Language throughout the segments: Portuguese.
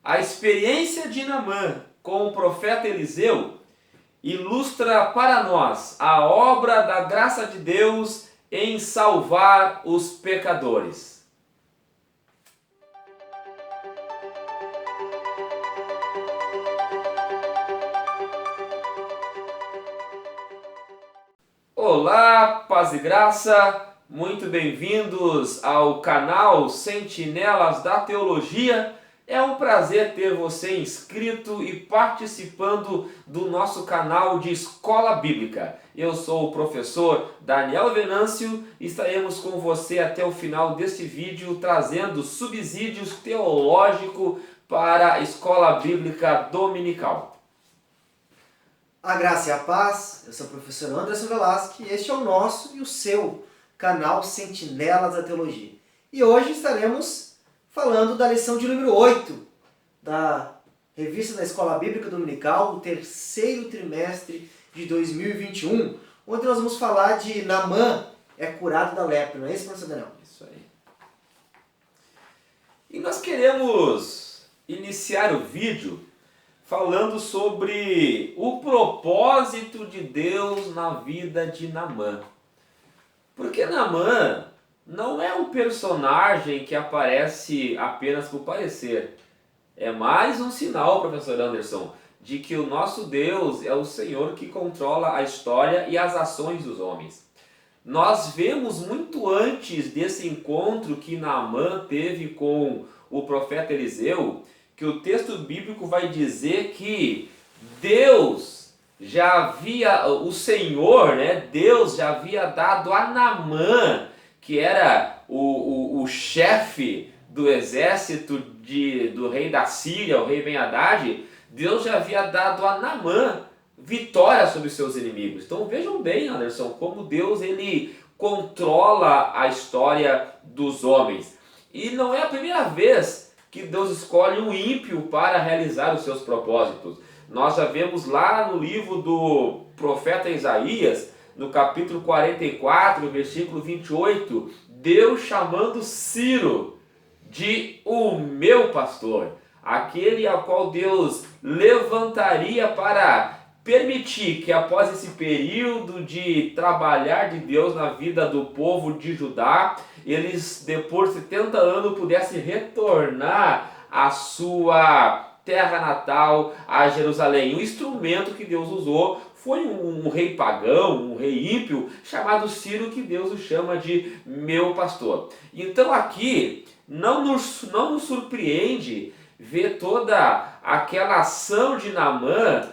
A experiência de Naamã com o profeta Eliseu ilustra para nós a obra da graça de Deus em salvar os pecadores. Olá, paz e graça, muito bem-vindos ao canal Sentinelas da Teologia. É um prazer ter você inscrito e participando do nosso canal de Escola Bíblica. Eu sou o professor Daniel Venâncio e estaremos com você até o final deste vídeo trazendo subsídios teológicos para a Escola Bíblica Dominical. A graça e a paz, eu sou o professor Anderson Velasque e este é o nosso e o seu canal Sentinelas da Teologia. E hoje estaremos falando da lição de número 8 da revista da Escola Bíblica Dominical, o terceiro trimestre de 2021, onde nós vamos falar de Naamã é curado da lepra, não é isso, professor Daniel? Isso aí. E nós queremos iniciar o vídeo falando sobre o propósito de Deus na vida de Naamã. Porque Naamã não é um personagem que aparece apenas por parecer. É mais um sinal, professor Anderson, de que o nosso Deus é o Senhor que controla a história e as ações dos homens. Nós vemos muito antes desse encontro que Naamã teve com o profeta Eliseu, que o texto bíblico vai dizer que Deus já havia, o Senhor, Deus já havia dado a Naamã, que era o chefe do exército do rei da Síria, o rei Ben-Hadad, Deus já havia dado a Naamã vitória sobre seus inimigos. Então vejam bem, Anderson, como Deus ele controla a história dos homens. E não é a primeira vez que Deus escolhe um ímpio para realizar os seus propósitos. Nós já vemos lá no livro do profeta Isaías, no capítulo 44, versículo 28, Deus chamando Ciro de o meu pastor, aquele ao qual Deus levantaria para permitir que após esse período de trabalhar de Deus na vida do povo de Judá, eles depois de 70 anos pudessem retornar à sua terra natal, a Jerusalém. O instrumento que Deus usou foi um rei pagão, um rei ímpio, chamado Ciro, que Deus o chama de meu pastor. Então aqui não nos surpreende ver toda aquela ação de Naamã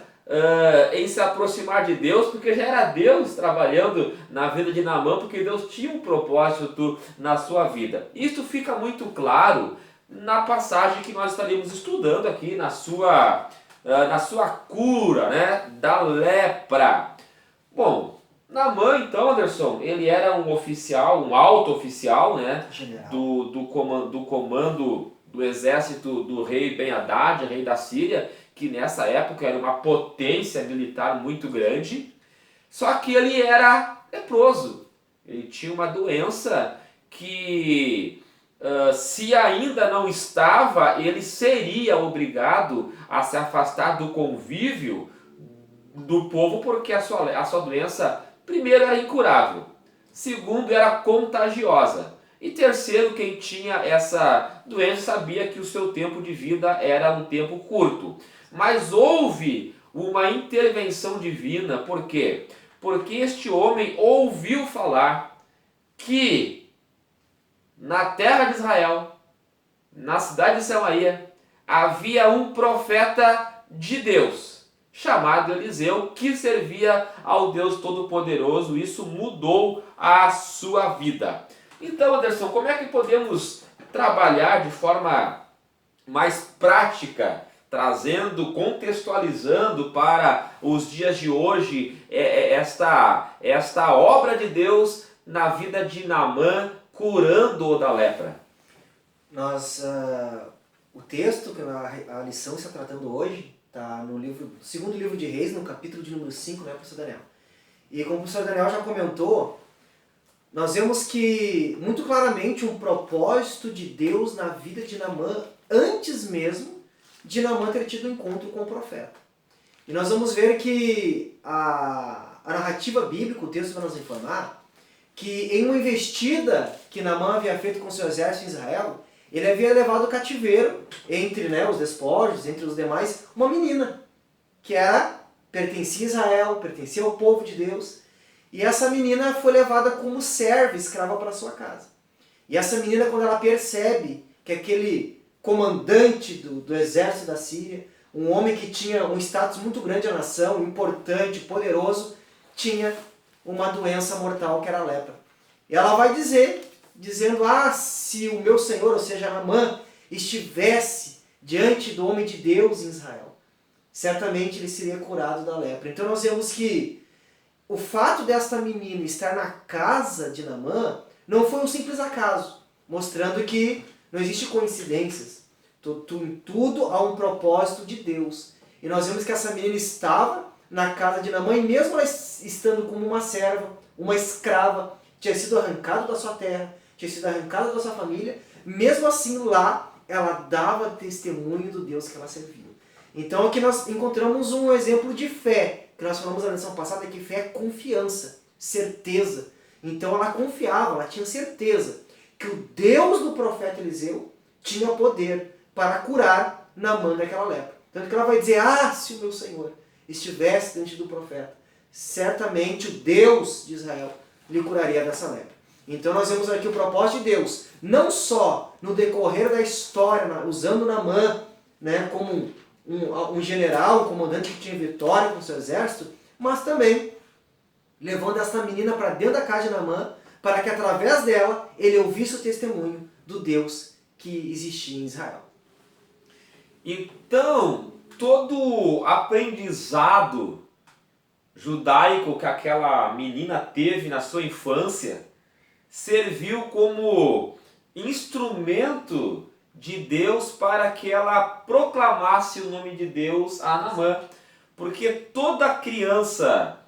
em se aproximar de Deus, porque já era Deus trabalhando na vida de Naamã, porque Deus tinha um propósito na sua vida. Isso fica muito claro na passagem que nós estaremos estudando aqui, na sua cura, da lepra. Bom, Naamã, então, Anderson, ele era um oficial, um alto oficial, do comando do exército do rei Ben-Hadad, rei da Síria, que nessa época era uma potência militar muito grande, só que ele era leproso. Ele tinha uma doença que, se ainda não estava, ele seria obrigado a se afastar do convívio do povo, porque a sua doença, primeiro, era incurável, segundo, era contagiosa. E terceiro, quem tinha essa doença sabia que o seu tempo de vida era um tempo curto. Mas houve uma intervenção divina, por quê? Porque este homem ouviu falar que na terra de Israel, na cidade de Samaria, havia um profeta de Deus, chamado Eliseu, que servia ao Deus Todo-Poderoso. Isso mudou a sua vida. Então, Anderson, como é que podemos trabalhar de forma mais prática, contextualizando para os dias de hoje esta obra de Deus na vida de Naamã, curando-o da lepra? O texto que a lição está tratando hoje está no segundo livro de Reis, no capítulo de número 5, professor Daniel? E como o professor Daniel já comentou, nós vemos que muito claramente um propósito de Deus na vida de Naamã antes mesmo de Naamã ter tido um encontro com o profeta. E nós vamos ver que a narrativa bíblica, o texto vai nos informar, que em uma investida que Naamã havia feito com seu exército em Israel, ele havia levado cativeiro, entre os despojos, entre os demais, uma menina, que pertencia a Israel, pertencia ao povo de Deus, e essa menina foi levada como serva, escrava para sua casa. E essa menina, quando ela percebe que aquele comandante do exército da Síria, um homem que tinha um status muito grande na nação, importante, poderoso, tinha uma doença mortal que era a lepra. E ela vai dizendo, se o meu senhor, ou seja, Naamã, estivesse diante do homem de Deus em Israel, certamente ele seria curado da lepra. Então nós vemos que o fato desta menina estar na casa de Naamã não foi um simples acaso, mostrando que não existe coincidências. Tudo há um propósito de Deus. E nós vemos que essa menina estava na casa de Naamã, e mesmo ela estando como uma serva, uma escrava, tinha sido arrancada da sua terra, tinha sido arrancada da sua família, mesmo assim lá ela dava testemunho do Deus que ela servia. Então aqui nós encontramos um exemplo de fé, que nós falamos na lição passada, que fé é confiança, certeza. Então ela confiava, ela tinha certeza que o Deus do profeta Eliseu tinha poder para curar Naamã daquela lepra. Tanto que ela vai dizer, se o meu Senhor estivesse diante do profeta, certamente o Deus de Israel lhe curaria dessa lepra. Então nós vemos aqui o propósito de Deus, não só no decorrer da história, usando Naamã como um general, um comandante que tinha vitória com seu exército, mas também levando esta menina para dentro da casa de Naamã, para que através dela ele ouvisse o testemunho do Deus que existia em Israel. Então, todo aprendizado judaico que aquela menina teve na sua infância serviu como instrumento de Deus para que ela proclamasse o nome de Deus a Naamã. Porque toda criança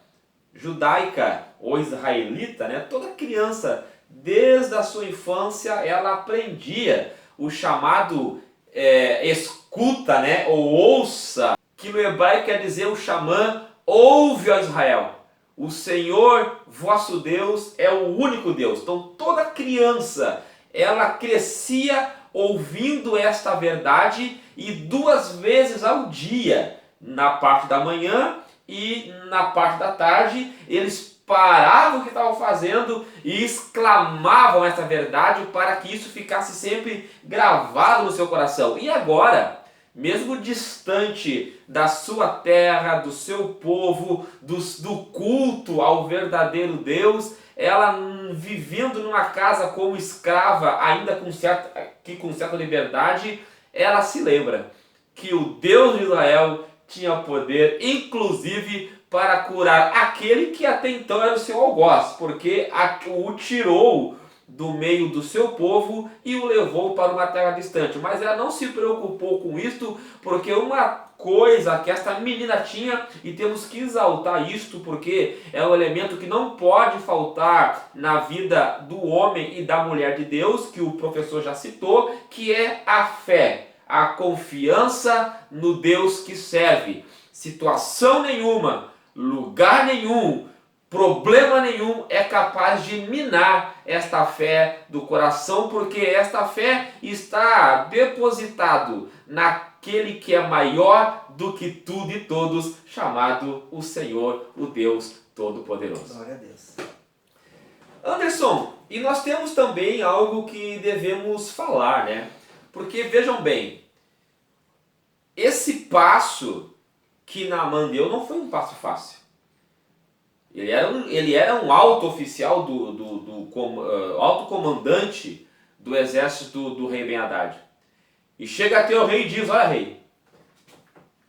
judaica ou israelita, toda criança, desde a sua infância, ela aprendia o chamado escuta, ou ouça, que no hebraico quer dizer o xamã, ouve, ó Israel, o Senhor vosso Deus é o único Deus. Então toda criança, ela crescia ouvindo esta verdade, e 2 vezes ao dia, na parte da manhã e na parte da tarde, eles paravam o que estavam fazendo e exclamavam essa verdade para que isso ficasse sempre gravado no seu coração. E agora, mesmo distante da sua terra, do seu povo, do culto ao verdadeiro Deus, ela vivendo numa casa como escrava, ainda com certa liberdade, ela se lembra que o Deus de Israel tinha poder, inclusive, para curar aquele que até então era o seu algoz, porque o tirou do meio do seu povo e o levou para uma terra distante. Mas ela não se preocupou com isto, porque uma coisa que esta menina tinha, e temos que exaltar isto, porque é um elemento que não pode faltar na vida do homem e da mulher de Deus, que o professor já citou, que é a fé, a confiança no Deus que serve. Situação nenhuma, lugar nenhum, problema nenhum é capaz de minar esta fé do coração, porque esta fé está depositado naquele que é maior do que tudo e todos, chamado o Senhor, o Deus Todo-Poderoso. Glória a Deus. Anderson, e nós temos também algo que devemos falar, Porque, vejam bem, esse passo que Naamã deu não foi um passo fácil. Ele era um alto oficial, alto comandante do exército do rei Ben-Hadad. E chega até o rei e diz, olha rei,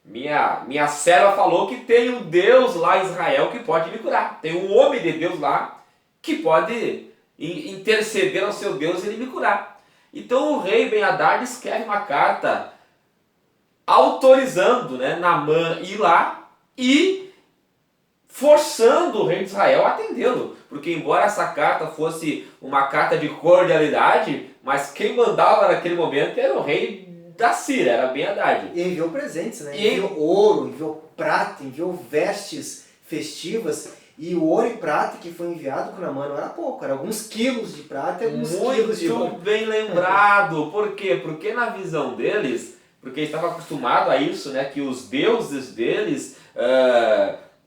minha serva falou que tem um Deus lá em Israel que pode me curar. Tem um homem de Deus lá que pode interceder ao seu Deus e ele me curar. Então o rei Ben-Hadad escreve uma carta autorizando Naamã ir lá e forçando o rei de Israel a atendê-lo. Porque embora essa carta fosse uma carta de cordialidade, mas quem mandava naquele momento era o rei da Síria, era Ben-Hadad. E enviou presentes, né? Enviou ouro, enviou prata, enviou vestes festivas. E o ouro e prata que foi enviado com Naamã não era pouco, era alguns quilos de prata e alguns quilos de ouro. Muito bem lembrado. Por quê? Porque na visão deles, porque eles estavam acostumados a isso, né? Que os deuses deles,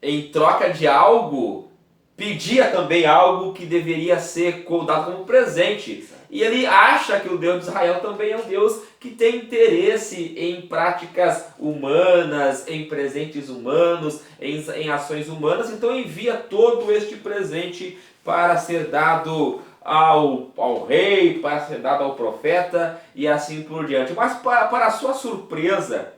em troca de algo, pedia também algo que deveria ser dado como presente. E ele acha que o Deus de Israel também é um Deus que tem interesse em práticas humanas, em presentes humanos, em ações humanas. Então envia todo este presente para ser dado ao rei, para ser dado ao profeta e assim por diante. Mas para a sua surpresa,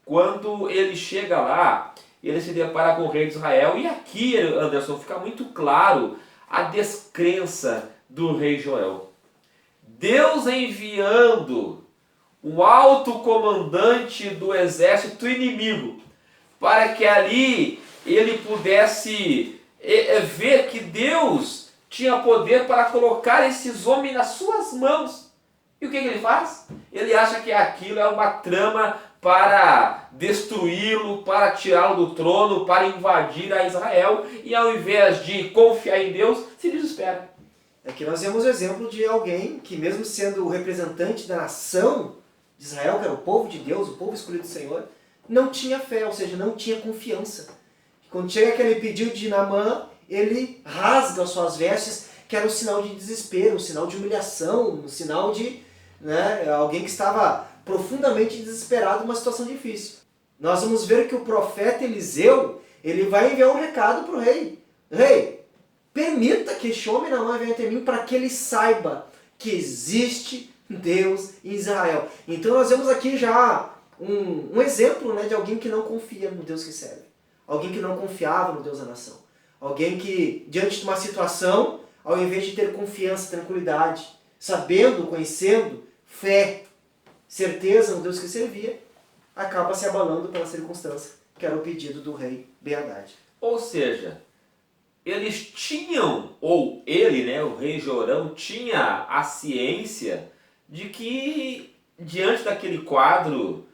quando ele chega lá, ele se depara com o rei de Israel. E aqui, Anderson, fica muito claro a descrença do rei Joel. Deus enviando o alto comandante do exército inimigo para que ali ele pudesse ver que Deus tinha poder para colocar esses homens nas suas mãos. E o que ele faz? Ele acha que aquilo é uma trama para destruí-lo, para tirá-lo do trono, para invadir a Israel, e ao invés de confiar em Deus, se desespera. Aqui nós vemos o exemplo de alguém que, mesmo sendo o representante da nação de Israel, que era o povo de Deus, o povo escolhido do Senhor, não tinha fé, ou seja, não tinha confiança. Quando chega aquele pedido de Naamã, ele rasga as suas vestes, que era um sinal de desespero, um sinal de humilhação, um sinal de alguém que estava profundamente desesperado numa situação difícil. Nós vamos ver que o profeta Eliseu, ele vai enviar um recado para o rei. Rei, permita que este homem Naamã venha até mim para que ele saiba que existe Deus em Israel. Então nós vemos aqui já um exemplo, né, de alguém que não confia no Deus que serve. Alguém que não confiava no Deus da nação. Alguém que, diante de uma situação, ao invés de ter confiança, tranquilidade, sabendo, conhecendo, fé, certeza no Deus que servia, acaba se abalando pela circunstância, que era o pedido do rei Ben-Hadad. Ou seja, eles tinham, ou ele, né, o rei Jorão, tinha a ciência de que, diante daquele quadro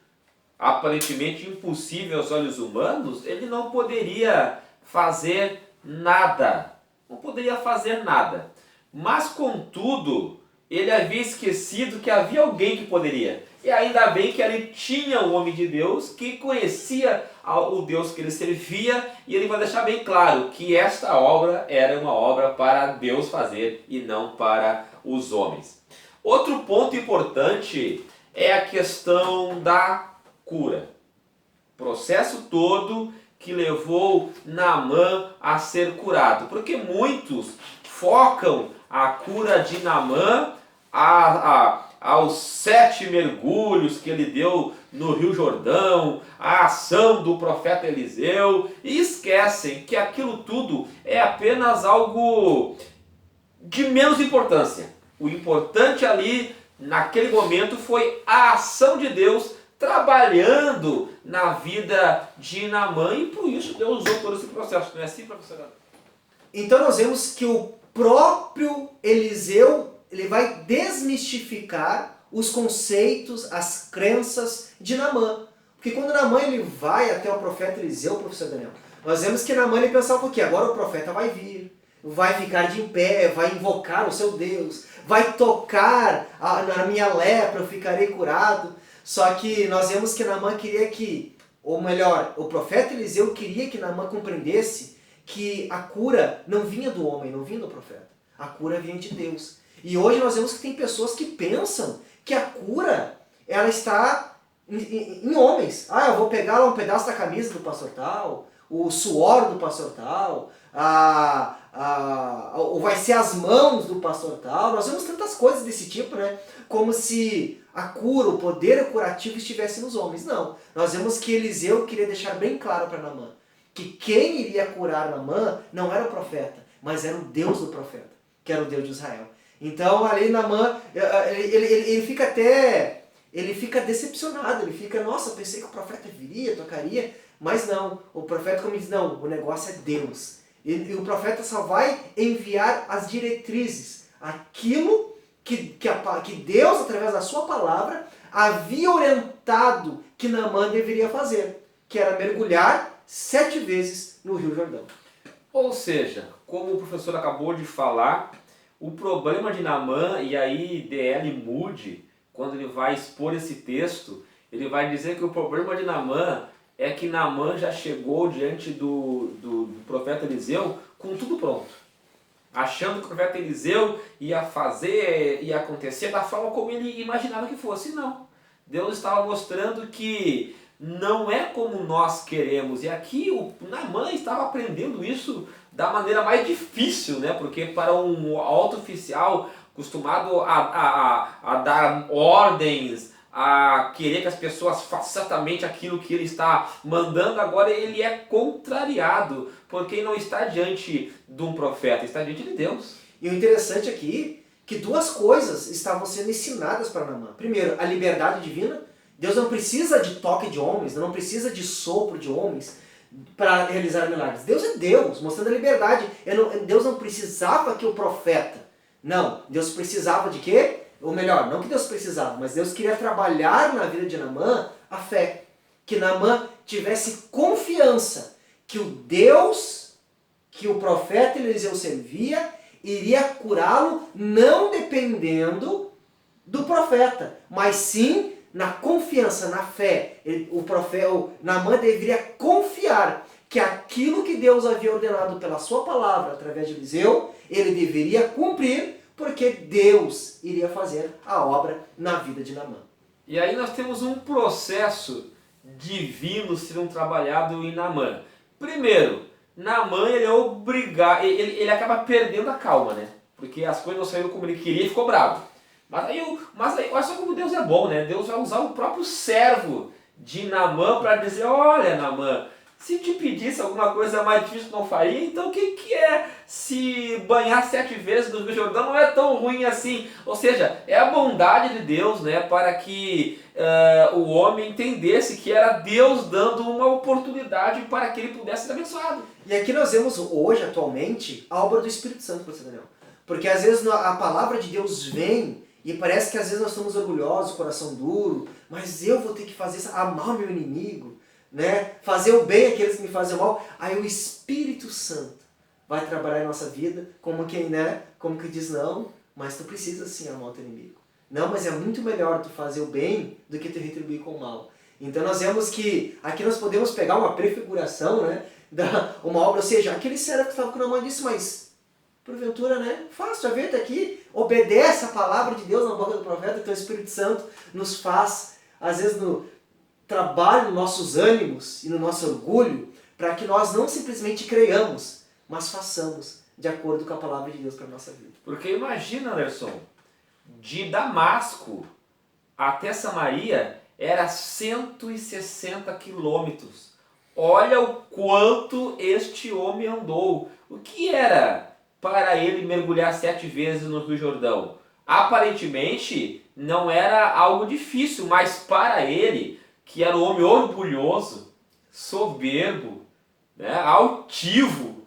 aparentemente impossível aos olhos humanos, ele não poderia fazer nada. Não poderia fazer nada. Mas, contudo, ele havia esquecido que havia alguém que poderia. E ainda bem que ele tinha um homem de Deus que conhecia o Deus que ele servia, e ele vai deixar bem claro que esta obra era uma obra para Deus fazer e não para os homens. Outro ponto importante é a questão da cura. O processo todo que levou Naamã a ser curado. Porque muitos focam a cura de Naamã aos 7 mergulhos que ele deu no Rio Jordão, a ação do profeta Eliseu, e esquecem que aquilo tudo é apenas algo de menos importância. O importante ali, naquele momento, foi a ação de Deus trabalhando na vida de Naamã, e por isso Deus usou todo esse processo. Não é assim, professor? Então nós vemos que o próprio Eliseu, ele vai desmistificar os conceitos, as crenças de Naamã. Porque quando Naamã ele vai até o profeta Eliseu, professor Daniel, nós vemos que Naamã ele pensava o quê? Agora o profeta vai vir, vai ficar de pé, vai invocar o seu Deus, vai tocar na minha lepra, eu ficarei curado. Só que nós vemos que Naamã queria que, ou melhor, o profeta Eliseu queria que Naamã compreendesse que a cura não vinha do homem, não vinha do profeta. A cura vinha de Deus. E hoje nós vemos que tem pessoas que pensam que a cura ela está em homens. Ah, eu vou pegar lá um pedaço da camisa do pastor tal, o suor do pastor tal, ou vai ser as mãos do pastor tal. Nós vemos tantas coisas desse tipo, né? Como se a cura, o poder curativo estivesse nos homens. Não. Nós vemos que Eliseu queria deixar bem claro para Naamã que quem iria curar Naamã não era o profeta, mas era o Deus do profeta, que era o Deus de Israel. Então ali Naamã, ele fica decepcionado, ele fica, nossa, pensei que o profeta viria, tocaria, mas não, o profeta como diz, não, o negócio é Deus. E o profeta só vai enviar as diretrizes, aquilo que Deus, através da sua palavra, havia orientado que Naamã deveria fazer, que era mergulhar 7 vezes no Rio Jordão. Ou seja, como o professor acabou de falar, o problema de Naamã, e aí D.L. Moody, quando ele vai expor esse texto, ele vai dizer que o problema de Naamã é que Naamã já chegou diante do profeta Eliseu com tudo pronto, achando que o profeta Eliseu ia fazer, ia acontecer da forma como ele imaginava que fosse. Não. Deus estava mostrando que não é como nós queremos. E aqui o Naamã estava aprendendo isso da maneira mais difícil, né? Porque para um alto oficial acostumado a dar ordens, a querer que as pessoas façam exatamente aquilo que ele está mandando, agora ele é contrariado, porque ele não está diante de um profeta, está diante de Deus. E o interessante aqui é que 2 coisas estavam sendo ensinadas para Naamã. Primeiro, a liberdade divina. Deus não precisa de toque de homens, não precisa de sopro de homens para realizar milagres. Deus é Deus, mostrando a liberdade. Deus não precisava que o profeta. Não, Deus precisava de quê? Ou melhor, não que Deus precisava, mas Deus queria trabalhar na vida de Naamã a fé. Que Naamã tivesse confiança que o Deus que o profeta Eliseu servia iria curá-lo, não dependendo do profeta, mas sim na confiança, na fé. Naamã deveria confiar que aquilo que Deus havia ordenado pela sua palavra, através de Eliseu, ele deveria cumprir, porque Deus iria fazer a obra na vida de Naamã. E aí nós temos um processo divino sendo trabalhado em Naamã. Primeiro, Naamã ele acaba perdendo a calma, né? Porque as coisas não saíram como ele queria e ficou bravo. Mas aí olha só como Deus é bom, né? Deus vai usar o próprio servo de Naamã para dizer: olha, Naamã, se te pedisse alguma coisa mais difícil não faria, então o que é se banhar 7 vezes no Rio Jordão? Não é tão ruim assim. Ou seja, é a bondade de Deus, né, para que o homem entendesse que era Deus dando uma oportunidade para que ele pudesse ser abençoado. E aqui nós vemos hoje, atualmente, a obra do Espírito Santo, pastor Daniel. Porque às vezes a palavra de Deus vem e parece que às vezes nós estamos orgulhosos, coração duro, mas eu vou ter que fazer isso, amar o meu inimigo, né? Fazer o bem àqueles que me fazem mal. Aí o Espírito Santo vai trabalhar em nossa vida como quem, né? Como que diz: não, mas tu precisa sim amar o teu inimigo. Não, mas é muito melhor tu fazer o bem do que tu retribuir com o mal. Então nós vemos que aqui nós podemos pegar uma prefiguração, né? Uma obra, ou seja, aquele servo que estava com Naamã disse: mas porventura, né? Faz, já vê, tá aqui, obedece a palavra de Deus na boca do profeta, então o Espírito Santo nos faz, às vezes, trabalho nos nossos ânimos e no nosso orgulho, para que nós não simplesmente creiamos, mas façamos de acordo com a palavra de Deus para a nossa vida. Porque imagina, Anderson, de Damasco até Samaria era 160 quilômetros. Olha o quanto este homem andou. O que era para ele mergulhar 7 vezes no Rio Jordão? Aparentemente não era algo difícil, mas para ele, que era um homem orgulhoso, soberbo, né, altivo,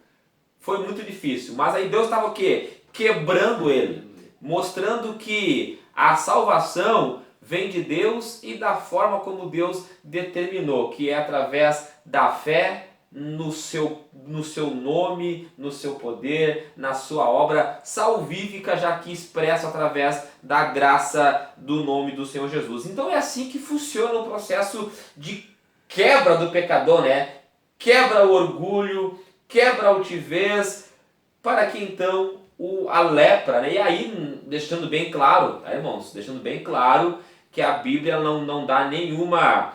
foi muito difícil. Mas aí Deus estava o quê? Quebrando ele, mostrando que a salvação vem de Deus e da forma como Deus determinou, que é através da fé no seu nome, no seu poder, na sua obra salvífica, já aqui expressa através da graça do nome do Senhor Jesus. Então é assim que funciona o processo de quebra do pecador, né? Quebra o orgulho, quebra a altivez, para que então a lepra, né? E aí, deixando bem claro, tá, irmãos? Deixando bem claro que a Bíblia não dá nenhuma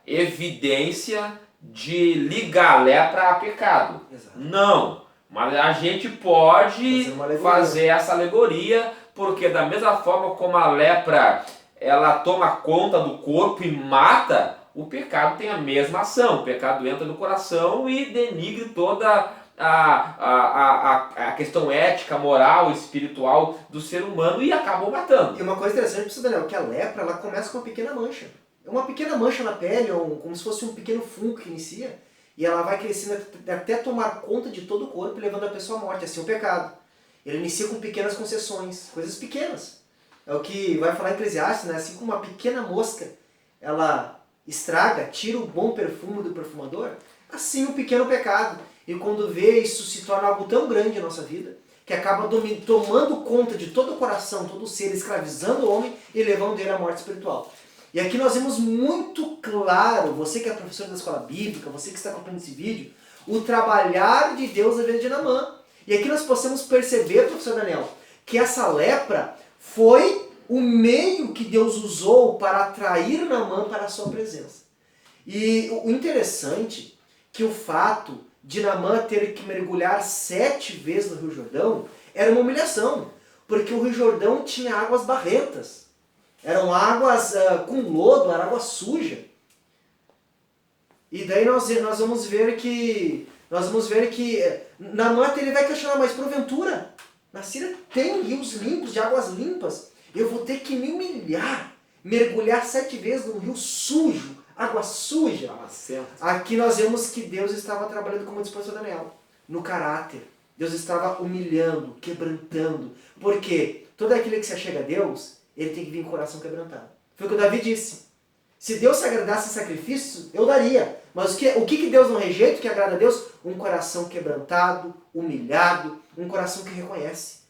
evidência de ligar a lepra a pecado. Exato. Não, mas a gente pode fazer essa alegoria, porque da mesma forma como a lepra ela toma conta do corpo e mata, o pecado tem a mesma ação. O pecado entra no coração e denigre toda a questão ética, moral, espiritual do ser humano e acabam matando. E uma coisa interessante, professor Daniel, que a lepra ela começa com uma pequena mancha. É uma pequena mancha na pele, como se fosse um pequeno fungo que inicia, e ela vai crescendo até tomar conta de todo o corpo, levando a pessoa à morte. Assim, o pecado. Ele inicia com pequenas concessões, coisas pequenas. É o que vai falar em Eclesiastes, né? Assim como uma pequena mosca, ela estraga, tira o bom perfume do perfumador, assim o pequeno pecado. E quando vê, isso se torna algo tão grande na nossa vida, que acaba tomando conta de todo o coração, todo o ser, escravizando o homem e levando ele à morte espiritual. E aqui nós vemos muito claro, você que é professor da escola bíblica, você que está acompanhando esse vídeo, o trabalhar de Deus na vida de Naamã. E aqui nós possamos perceber, professor Daniel, que essa lepra foi o meio que Deus usou para atrair Naamã para a sua presença. E o interessante é que o fato de Naamã ter que mergulhar 7 vezes no Rio Jordão era uma humilhação, porque o Rio Jordão tinha águas barrentas. Eram águas com lodo, era água suja. E daí nós vamos ver que Naamã ele vai questionar, mas porventura, na Síria tem rios limpos, de águas limpas, eu vou ter que me humilhar, mergulhar 7 vezes num rio sujo, água suja. Aqui nós vemos que Deus estava trabalhando, como disse o pastor Daniel, no caráter. Deus estava humilhando, quebrantando. Porque todo aquele que se achega a Deus, ele tem que vir com o coração quebrantado. Foi o que o Davi disse. Se Deus se agradasse em sacrifício, eu daria. Mas o que Deus não rejeita, o que agrada a Deus? Um coração quebrantado, humilhado, um coração que reconhece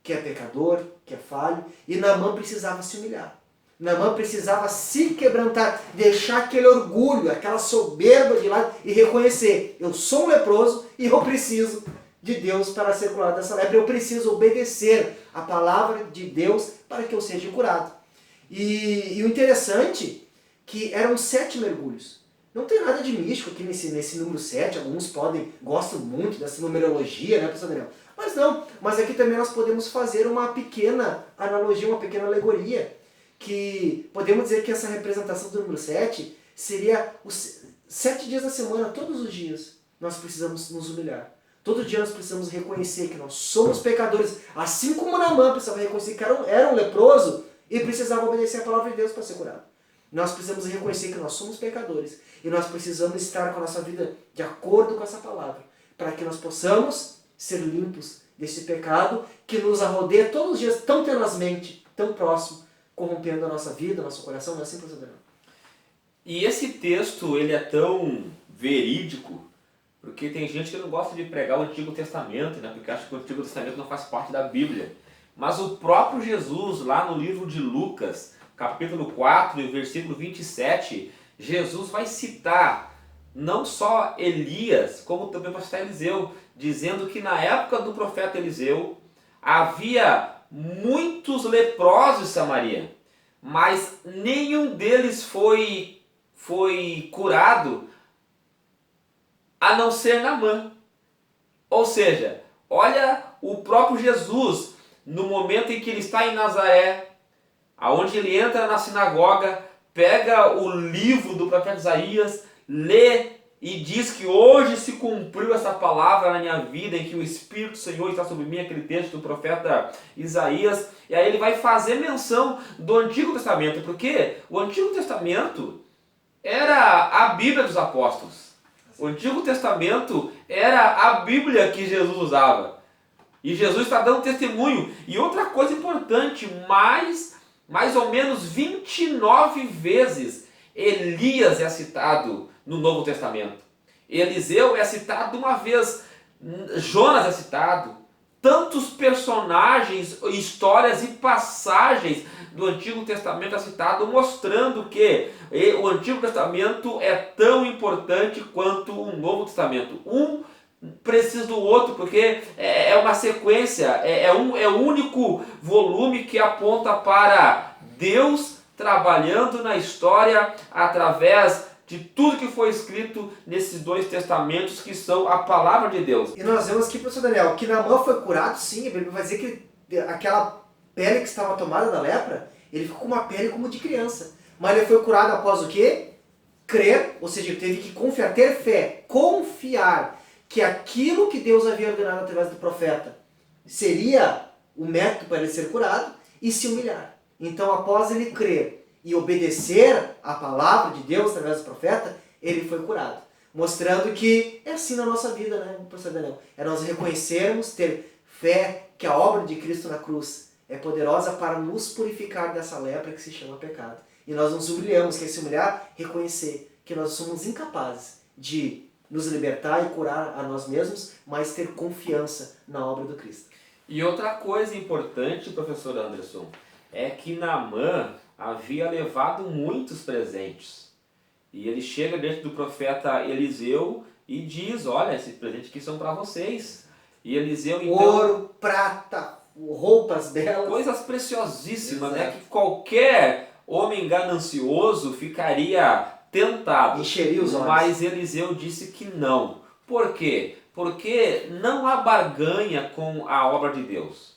que é pecador, que é falho. E Naamã precisava se humilhar. Naamã precisava se quebrantar, deixar aquele orgulho, aquela soberba de lado e reconhecer, eu sou um leproso e eu preciso de Deus para ser curado dessa lepra. Eu preciso obedecer a palavra de Deus para que eu seja curado. E o interessante é que eram 7 mergulhos. Não tem nada de místico aqui nesse número 7. Alguns gostam muito dessa numerologia, né, professor Daniel? Mas não. Mas aqui também nós podemos fazer uma pequena analogia, uma pequena alegoria. Que podemos dizer que essa representação do número 7 seria os 7 dias da semana, todos os dias. Nós precisamos nos humilhar. Todo dia nós precisamos reconhecer que nós somos pecadores. Assim como Naamã precisava reconhecer que era um leproso e precisava obedecer a palavra de Deus para ser curado. Nós precisamos reconhecer que nós somos pecadores e nós precisamos estar com a nossa vida de acordo com essa palavra, para que nós possamos ser limpos desse pecado que nos arrodeia todos os dias tão tenazmente, tão próximo, corrompendo a nossa vida, nosso coração, não é assim, professor Daniel? E esse texto, ele é tão verídico, porque tem gente que não gosta de pregar o Antigo Testamento, né? Porque acha que o Antigo Testamento não faz parte da Bíblia. Mas o próprio Jesus, lá no livro de Lucas, capítulo 4, versículo 27, Jesus vai citar não só Elias, como também o profeta Eliseu, dizendo que na época do profeta Eliseu havia muitos leprosos em Samaria, mas nenhum deles foi curado, a não ser Naamã. Ou seja, olha o próprio Jesus, no momento em que ele está em Nazaré, aonde ele entra na sinagoga, pega o livro do profeta Isaías, lê e diz que hoje se cumpriu essa palavra na minha vida, em que o Espírito do Senhor está sobre mim, aquele texto do profeta Isaías. E aí ele vai fazer menção do Antigo Testamento, porque o Antigo Testamento era a Bíblia dos apóstolos. O Antigo Testamento era a Bíblia que Jesus usava. E Jesus está dando testemunho. E outra coisa importante, mais ou menos 29 vezes Elias é citado no Novo Testamento. Eliseu é citado uma vez, Jonas é citado. Tantos personagens, histórias e passagens do Antigo Testamento é citado, mostrando que o Antigo Testamento é tão importante quanto o Novo Testamento. Um precisa do outro, porque é uma sequência, é o único volume que aponta para Deus trabalhando na história através de tudo que foi escrito nesses 2 testamentos, que são a palavra de Deus. E nós vemos aqui, professor Daniel, que Naamã foi curado, sim. A Bíblia vai dizer que aquela pele que estava tomada da lepra, ele ficou com uma pele como de criança. Mas ele foi curado após o quê? Crer, ou seja, ele teve que confiar, ter fé, confiar que aquilo que Deus havia ordenado através do profeta seria o método para ele ser curado, e se humilhar. Então, após ele crer e obedecer a palavra de Deus através do profeta, ele foi curado. Mostrando que é assim na nossa vida, né, professor Daniel? É nós reconhecermos, ter fé que a obra de Cristo na cruz é poderosa para nos purificar dessa lepra que se chama pecado. E nós nos humilhamos, que é se humilhar, reconhecer que nós somos incapazes de nos libertar e curar a nós mesmos, mas ter confiança na obra do Cristo. E outra coisa importante, professor Anderson, é que Naamã havia levado muitos presentes. E ele chega diante do profeta Eliseu e diz, olha, esses presentes aqui são para vocês. E Eliseu então... Ouro, prata, roupas belas. Coisas preciosíssimas, Exato. né? Que qualquer homem ganancioso ficaria tentado. Encheria os olhos. Mas Eliseu disse que não. Por quê? Porque não há barganha com a obra de Deus.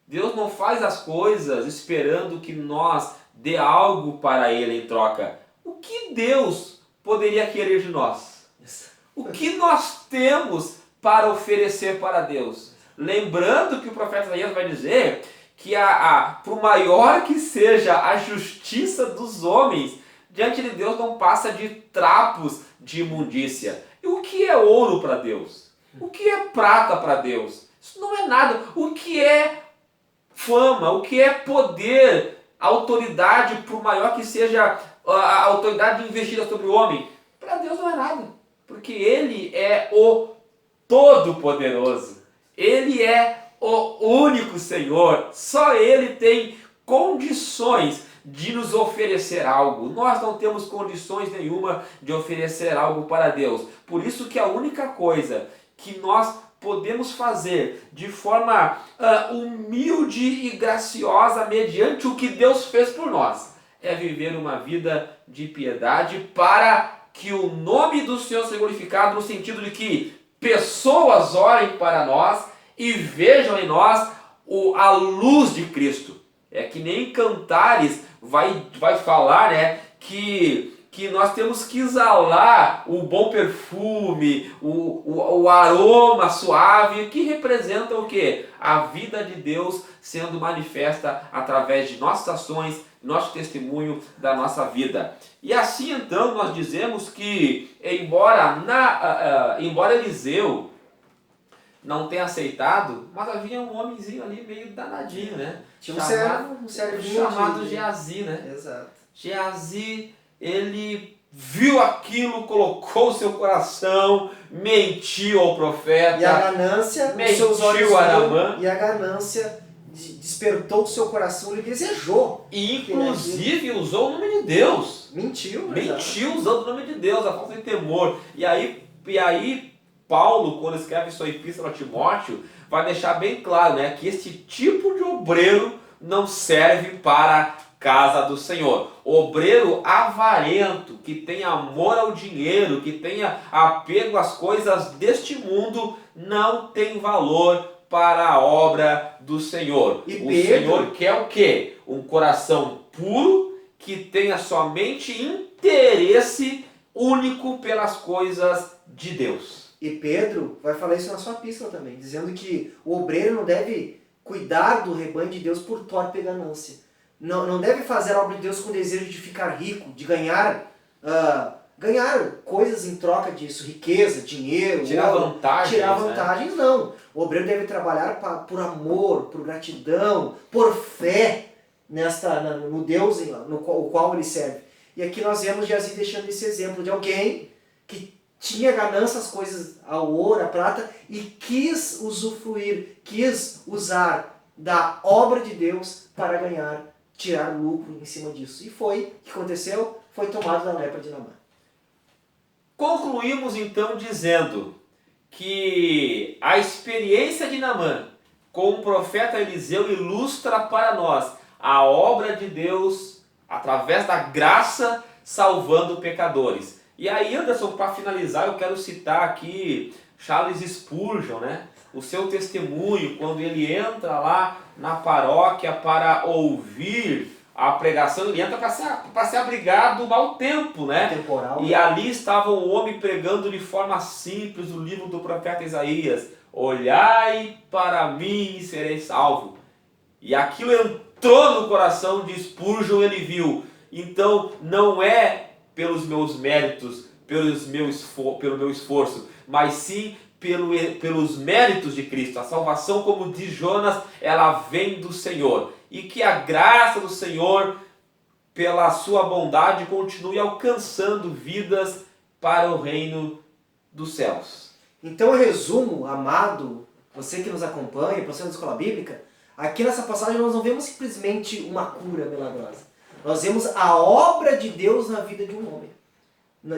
Deus não faz as coisas esperando que nós dê algo para Ele em troca. O que Deus poderia querer de nós? O que nós temos para oferecer para Deus? Lembrando que o profeta Isaías vai dizer que por maior que seja a justiça dos homens, diante de Deus não passa de trapos de imundícia. E o que é ouro para Deus? O que é prata para Deus? Isso não é nada. O que é fama? O que é poder? Autoridade, por maior que seja a autoridade investida sobre o homem? Para Deus não é nada. Porque Ele é o Todo-Poderoso. Ele é o único Senhor. Só Ele tem condições de nos oferecer algo. Nós não temos condições nenhuma de oferecer algo para Deus. Por isso que a única coisa que nós podemos fazer de forma humilde e graciosa mediante o que Deus fez por nós é viver uma vida de piedade para que o nome do Senhor seja glorificado, no sentido de que pessoas olhem para nós e vejam em nós a luz de Cristo. É que nem Cantares vai falar, né, que nós temos que exalar o bom perfume, o aroma suave, que representa o quê? A vida de Deus sendo manifesta através de nossas ações, nosso testemunho da nossa vida. E assim então nós dizemos que, embora Eliseu não tenha aceitado, mas havia um homenzinho ali meio danadinho, né? Tinha um servinho chamado Geazi, né? Exato. Geazi, ele viu aquilo, colocou o seu coração, mentiu ao profeta. E a ganância, mentiu os seus olhos a Naamã. E a ganância despertou o seu coração, ele desejou. E inclusive usou o nome de Deus. Mentiu usando o nome de Deus, a falta de temor. E aí Paulo, quando escreve sua epístola a Timóteo, vai deixar bem claro, né, que esse tipo de obreiro não serve para a casa do Senhor. Obreiro avarento, que tem amor ao dinheiro, que tenha apego às coisas deste mundo, não tem valor para a obra do Senhor. E o Pedro... Senhor quer o quê? Um coração puro, que tenha somente interesse único pelas coisas de Deus. E Pedro vai falar isso na sua epístola também, dizendo que o obreiro não deve cuidar do rebanho de Deus por torpe ganância. Não deve fazer a obra de Deus com desejo de ficar rico, de ganhar coisas em troca disso, riqueza, dinheiro, tirar vantagens, não. O obreiro deve trabalhar por amor, por gratidão, por fé no Deus no qual ele serve. E aqui nós vemos Geazi deixando esse exemplo de alguém que tinha ganância às coisas, ao ouro, à prata, e quis usufruir, quis usar da obra de Deus para tirar lucro em cima disso. E foi o que aconteceu, foi tomado da lepra de Naamã. Concluímos então dizendo que a experiência de Naamã com o profeta Eliseu ilustra para nós a obra de Deus através da graça salvando pecadores. E aí, Anderson, para finalizar, eu quero citar aqui Charles Spurgeon, né? O seu testemunho, quando ele entra lá na paróquia para ouvir a pregação, ele entra para se abrigar do mau tempo, né? Temporal. E ali estava um homem pregando de forma simples o livro do profeta Isaías: olhai para mim e serei salvo. E aquilo entrou no coração de Spurgeon, ele viu. Então não é pelos meus méritos, pelo meu esforço, mas sim pelos méritos de Cristo. A salvação, como diz Jonas, ela vem do Senhor. E que a graça do Senhor, pela sua bondade, continue alcançando vidas para o reino dos céus. Então eu resumo, amado, você que nos acompanha, professor da Escola Bíblica, aqui nessa passagem nós não vemos simplesmente uma cura milagrosa. Nós vemos a obra de Deus na vida de um homem.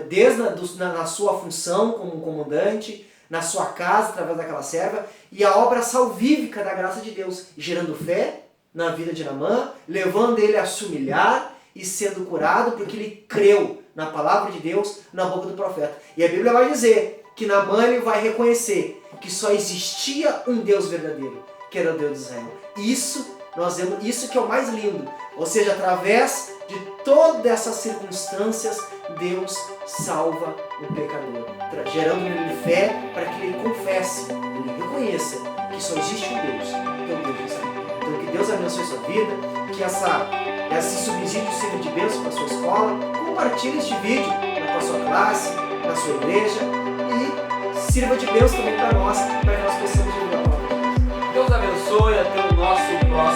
Desde na sua função como um comandante, na sua casa, através daquela serva, e a obra salvífica da graça de Deus, gerando fé na vida de Naamã, levando ele a se humilhar e sendo curado, porque ele creu na palavra de Deus, na boca do profeta. E a Bíblia vai dizer que Naamã ele vai reconhecer que só existia um Deus verdadeiro, que era o Deus de Israel. Isso que é o mais lindo. Ou seja, através de todas essas circunstâncias, Deus salva o pecador, gerando nele fé para que ele confesse, ele reconheça que só existe um Deus, que é o Deus de Israel. Então que Deus abençoe sua vida, que esse subsídio sirva de bênção para a sua escola. Compartilhe este vídeo com a sua classe, na sua igreja e sirva de bênção também para nós, para que nós possamos ouvir a palavra de Deus. Deus abençoe, até o nosso próximo